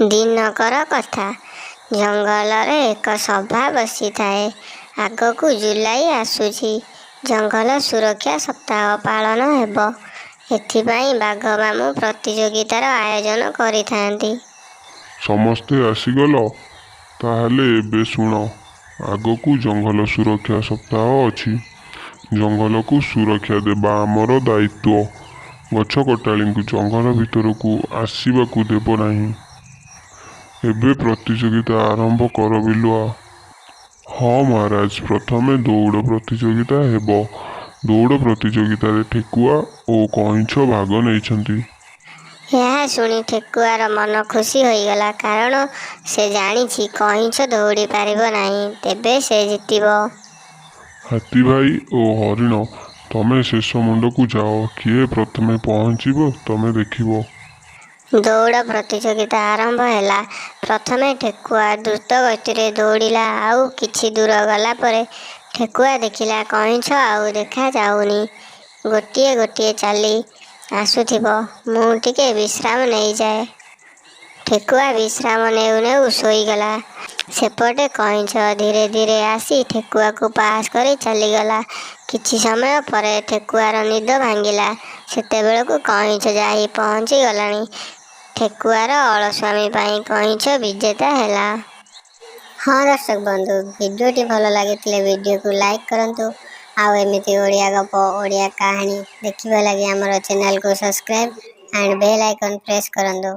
ଦିନକର କଥା। ଜଙ୍ଗଲରେ ଏକ ସଭା ବସିଥାଏ। ଆଗକୁ ଜୁଲାଇ ଆସୁଛି। ଜଙ୍ଗଲ ସୁରକ୍ଷା ସପ୍ତାହ ପାଳନ ହେବ। ଏଥିପାଇଁ ବାଘ ମାମୁଁ ପ୍ରତିଯୋଗିତାର ଆୟୋଜନ କରିଥାନ୍ତି। ସମସ୍ତେ ଆସିଗଲ? ତାହେଲେ ଏବେ ଶୁଣ। ଆଗକୁ ଜଙ୍ଗଲ ସୁରକ୍ଷା ସପ୍ତାହ ଅଛି। ଜଙ୍ଗଲକୁ ସୁରକ୍ଷା ଦେବା ଆମର ଦାୟିତ୍ୱ। ଗଛ କଟାଳିଙ୍କୁ ଜଙ୍ଗଲ ଭିତରକୁ ଆସିବାକୁ ଦେବ ନାହିଁ। ଏବେ ପ୍ରତିଯୋଗିତା ଆରମ୍ଭ କର ବିଲୁଆ। ହଁ ମହାରାଜ, ପ୍ରଥମେ ଦୌଡ଼ ପ୍ରତିଯୋଗିତା ହେବ। ଦୌଡ଼ ପ୍ରତିଯୋଗିତାରେ ଠେକୁଆ ଓ କଇଁଛ ଭାଗ ନେଇଛନ୍ତି। ଏହା ଶୁଣି ଠେକୁଆର ମନ ଖୁସି ହୋଇଗଲା, କାରଣ ସେ ଜାଣିଛି କଇଁଛ ଦୌଡ଼ି ପାରିବ ନାହିଁ। ତେବେ ସେ ଜିତିବ। ହାତୀ ଭାଇ ଓ ହରିଣ, ତମେ ଶେଷ ମୁଣ୍ଡକୁ ଯାଅ। କିଏ ପ୍ରଥମେ ପହଞ୍ଚିବ ତମେ ଦେଖିବ। ଦୌଡ଼ ପ୍ରତିଯୋଗିତା ଆରମ୍ଭ ହେଲା। ପ୍ରଥମେ ଠେକୁଆ ଦ୍ରୁତ ଗତିରେ ଦୌଡ଼ିଲା। ଆଉ କିଛି ଦୂର ଗଲା ପରେ ଠେକୁଆ ଦେଖିଲା କଇଁଛ ଆଉ ଦେଖାଯାଉନି। ଗୋଟିଏ ଗୋଟିଏ ଚାଲି ଆସୁଥିବ। ମୁଁ ଟିକେ ବିଶ୍ରାମ ନେଇଯାଏ। ଠେକୁଆ ବିଶ୍ରାମ ନେଉ ନେଉ ଶୋଇଗଲା। ସେପଟେ କଇଁଛ ଧୀରେ ଧୀରେ ଆସି ଠେକୁଆକୁ ପାସ୍ କରି ଚାଲିଗଲା। କିଛି ସମୟ ପରେ ଠେକୁଆର ନିଦ ଭାଙ୍ଗିଲା। ସେତେବେଳକୁ କଇଁଛ ଯାଇ ପହଞ୍ଚିଗଲାଣି। ଠେକୁଆର ଅଳସୁଆମୀ ପାଇଁ କଇଁଛ ବିଜେତା ହେଲା। ହଁ ଦର୍ଶକ ବନ୍ଧୁ, ଭିଡ଼ିଓଟି ଭଲ ଲାଗିଥିଲେ ଭିଡ଼ିଓକୁ ଲାଇକ୍ କରନ୍ତୁ। ଆଉ ଏମିତି ଓଡ଼ିଆ ଗପ, ଓଡ଼ିଆ କାହାଣୀ ଦେଖିବା ଲାଗି ଆମର ଚ୍ୟାନେଲକୁ subscribe and bail icon press କରନ୍ତୁ।